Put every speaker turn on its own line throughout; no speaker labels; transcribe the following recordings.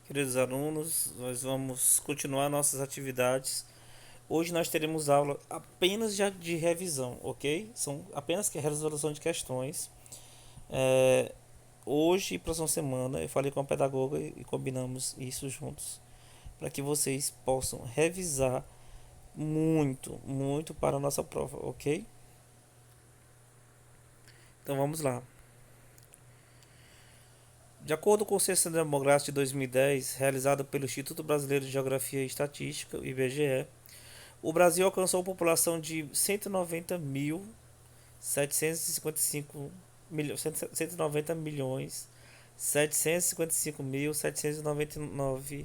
Queridos alunos, nós vamos continuar nossas atividades. Hoje nós teremos aula apenas de revisão, ok? São apenas que resolução de questões. É, Hoje e próxima semana eu falei com a pedagoga e combinamos isso juntos para que vocês possam revisar muito, muito para a nossa prova, ok? Então vamos lá. De acordo com o Censo Demográfico de 2010, realizado pelo Instituto Brasileiro de Geografia e Estatística, IBGE, o Brasil alcançou a população de 190 milhões 755 milhões 755.799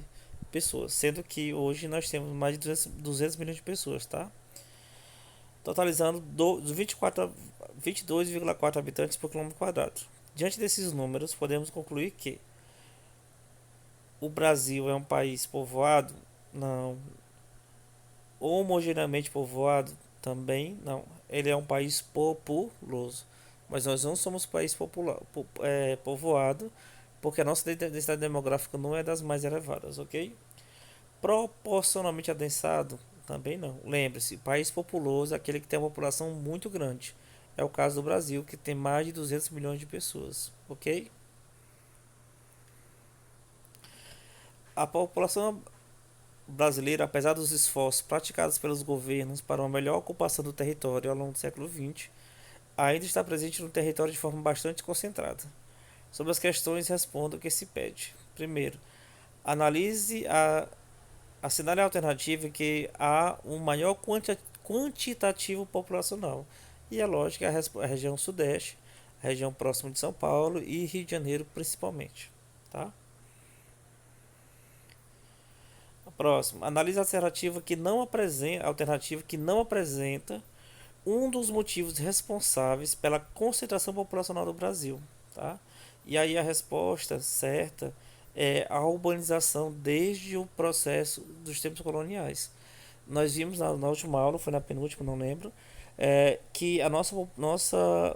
pessoas, sendo que hoje nós temos mais de 200 milhões de pessoas, tá? Totalizando 22,4 habitantes por quilômetro quadrado. Diante desses números, podemos concluir que o Brasil é um país povoado? Não. Homogeneamente povoado? Também não. Ele é um país populoso. Mas nós não somos país povoado, porque a nossa densidade demográfica não é das mais elevadas, ok? Proporcionalmente adensado? Também não. Lembre-se, país populoso é aquele que tem uma população muito grande. É o caso do Brasil, que tem mais de 200 milhões de pessoas, ok? A população brasileira, apesar dos esforços praticados pelos governos para uma melhor ocupação do território ao longo do século XX, ainda está presente no território de forma bastante concentrada. Sobre as questões, responda o que se pede. Primeiro, analise assinale a alternativa que há um maior quantitativo populacional. E é lógico que a região sudeste, a região próxima de São Paulo e Rio de Janeiro principalmente. Tá? A próxima, analise a alternativa que não apresenta um dos motivos responsáveis pela concentração populacional do Brasil, tá? E aí a resposta certa é a urbanização desde o processo dos tempos coloniais. Nós vimos na última aula, foi na penúltima, não lembro, que a nossa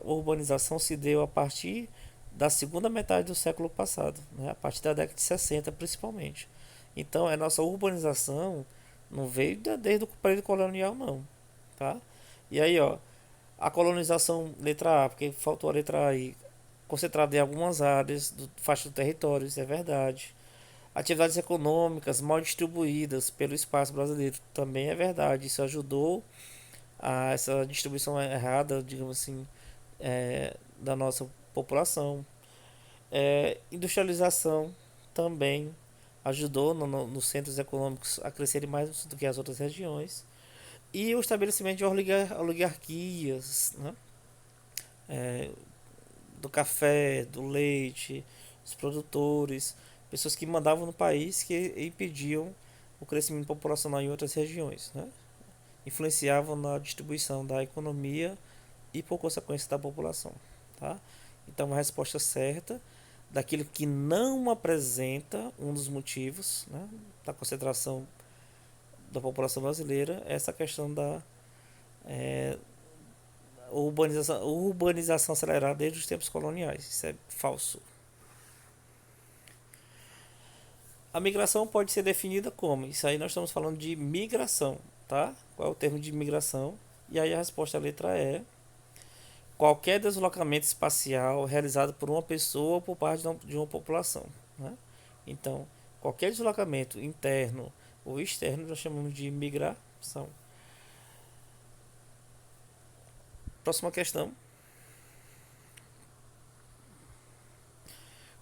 urbanização se deu a partir da segunda metade do século passado, né? A partir da década de 60 principalmente. Então, a nossa urbanização não veio desde o período colonial, não, tá? E aí, ó, a colonização, letra A, porque faltou a letra A aí, concentrada em algumas áreas do faixa do território, isso é verdade. Atividades econômicas mal distribuídas pelo espaço brasileiro, também é verdade. Isso ajudou a essa distribuição errada, digamos assim, da nossa população. Industrialização também ajudou nos centros econômicos a crescerem mais do que as outras regiões. E o estabelecimento de oligarquias, né? É, do café, do leite, os produtores, pessoas que mandavam no país que impediam o crescimento populacional em outras regiões, né? Influenciavam na distribuição da economia e por consequência da população, tá? Então a resposta certa daquilo que não apresenta um dos motivos, né, da concentração da população brasileira é essa questão da urbanização acelerada desde os tempos coloniais. Isso é falso. A migração pode ser definida como? Isso aí nós estamos falando de migração, tá? Qual é o termo de migração? E aí a resposta, a letra E. Qualquer deslocamento espacial realizado por uma pessoa ou por parte de uma população, né? Então, qualquer deslocamento interno ou externo nós chamamos de migração. Próxima questão.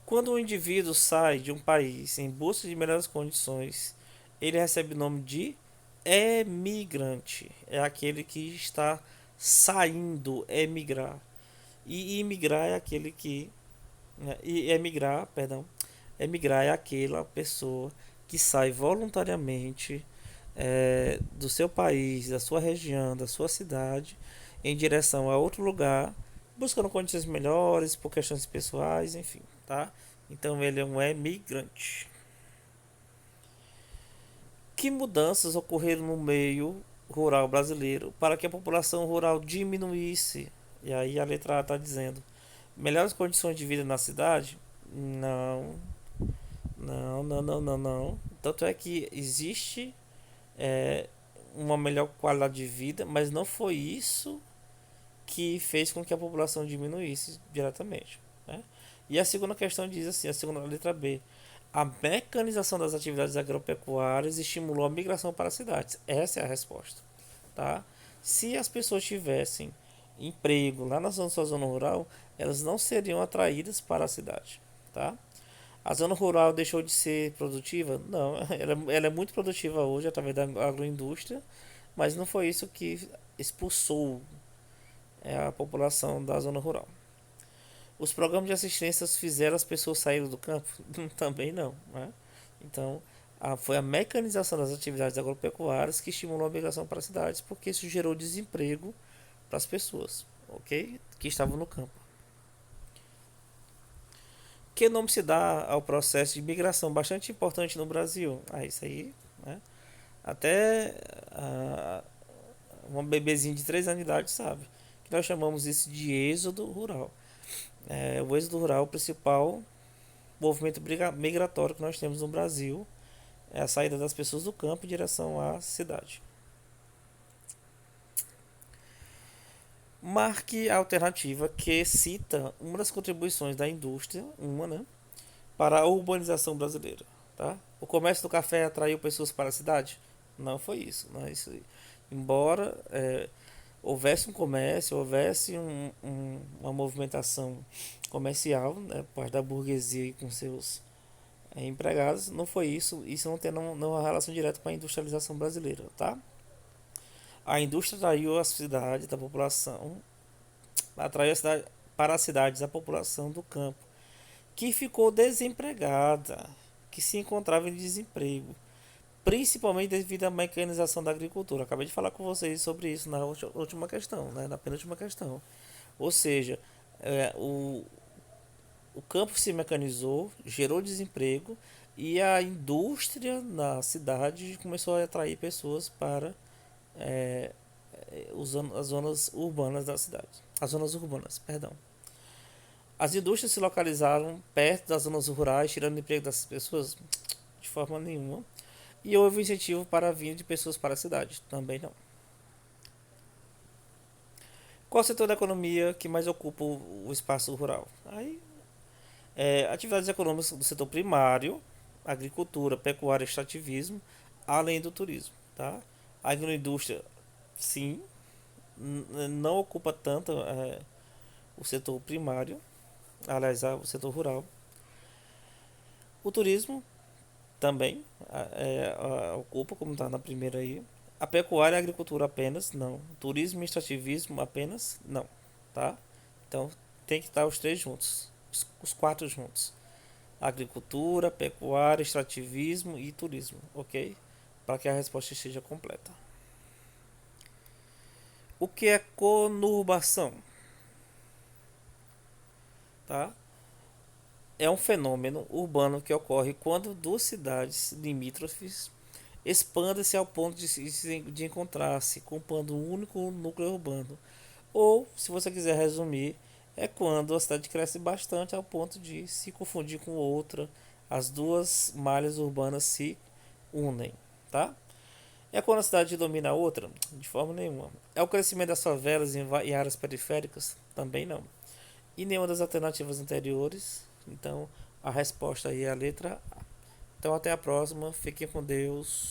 Quando um indivíduo sai de um país em busca de melhores condições, ele recebe o nome de emigrante. É aquele que está saindo, emigrar. E emigrar é aquele que. Né, e emigrar, perdão. Emigrar é aquela pessoa que sai voluntariamente do seu país, da sua região, da sua cidade, em direção a outro lugar, buscando condições melhores, por questões pessoais, enfim, tá? Então ele é um emigrante. Que mudanças ocorreram no meio rural brasileiro para que a população rural diminuísse? E aí a letra A está dizendo melhores condições de vida na cidade? Não, Não, não, não, não, não. Tanto é que existe é, uma melhor qualidade de vida, mas não foi isso que fez com que a população diminuísse diretamente, né? E a segunda questão diz assim, a segunda letra B, a mecanização das atividades agropecuárias estimulou a migração para as cidades. Essa é a resposta, tá? Se as pessoas tivessem emprego lá na sua zona rural, elas não seriam atraídas para a cidade, tá? A zona rural deixou de ser produtiva? Não, ela é muito produtiva hoje através da agroindústria, mas não foi isso que expulsou a população da zona rural. Os programas de assistência fizeram as pessoas saírem do campo? Também não, né? Então, foi a mecanização das atividades agropecuárias que estimulou a migração para as cidades, porque isso gerou desemprego para as pessoas, ok? Que estavam no campo. Que nome se dá ao processo de migração bastante importante no Brasil? Isso aí, né? Até um bebezinho de 3 anos de idade sabe. Que nós chamamos isso de êxodo rural. O êxodo rural é o principal movimento migratório que nós temos no Brasil. É a saída das pessoas do campo em direção à cidade. Marque a alternativa que cita uma das contribuições da indústria, né, para a urbanização brasileira. Tá? O comércio do café atraiu pessoas para a cidade? Não foi isso. Não é isso. Embora houvesse um comércio, houvesse uma movimentação comercial, né, por parte da burguesia com seus empregados, não foi isso. Isso não tem uma relação direta com a industrialização brasileira, tá? A indústria atraiu a cidade da população, atraiu a cidade, para as cidades a população do campo, que ficou desempregada, que se encontrava em desemprego, principalmente devido à mecanização da agricultura. Acabei de falar com vocês sobre isso na última questão, né, na penúltima questão. Ou seja, o campo se mecanizou, gerou desemprego e a indústria na cidade começou a atrair pessoas para as zonas urbanas da cidade. As zonas urbanas, perdão. As indústrias se localizaram perto das zonas rurais, tirando o emprego dessas pessoas? De forma nenhuma. E houve incentivo para a vinda de pessoas para a cidade? Também não. Qual setor da economia que mais ocupa o espaço rural? Atividades econômicas do setor primário, agricultura, pecuária, extrativismo, além do turismo. Tá? A agroindústria, sim, não ocupa tanto o setor primário, aliás, o setor rural. O turismo também ocupa, como está na primeira aí. A pecuária e a agricultura apenas, não. Turismo e extrativismo apenas, não. Tá? Então tem que estar os três juntos, os quatro juntos. Agricultura, pecuária, extrativismo e turismo, ok? Para que a resposta esteja completa. O que é conurbação? Tá? É um fenômeno urbano que ocorre quando duas cidades limítrofes expandem-se ao ponto de encontrar-se, compondo um único núcleo urbano. Ou, se você quiser resumir, é quando a cidade cresce bastante ao ponto de se confundir com outra, as duas malhas urbanas se unem, tá? É quando a cidade domina a outra? De forma nenhuma. É o crescimento das favelas em áreas periféricas? Também não. E nenhuma das alternativas anteriores. Então, a resposta aí é a letra A. Então, até a próxima. Fiquem com Deus.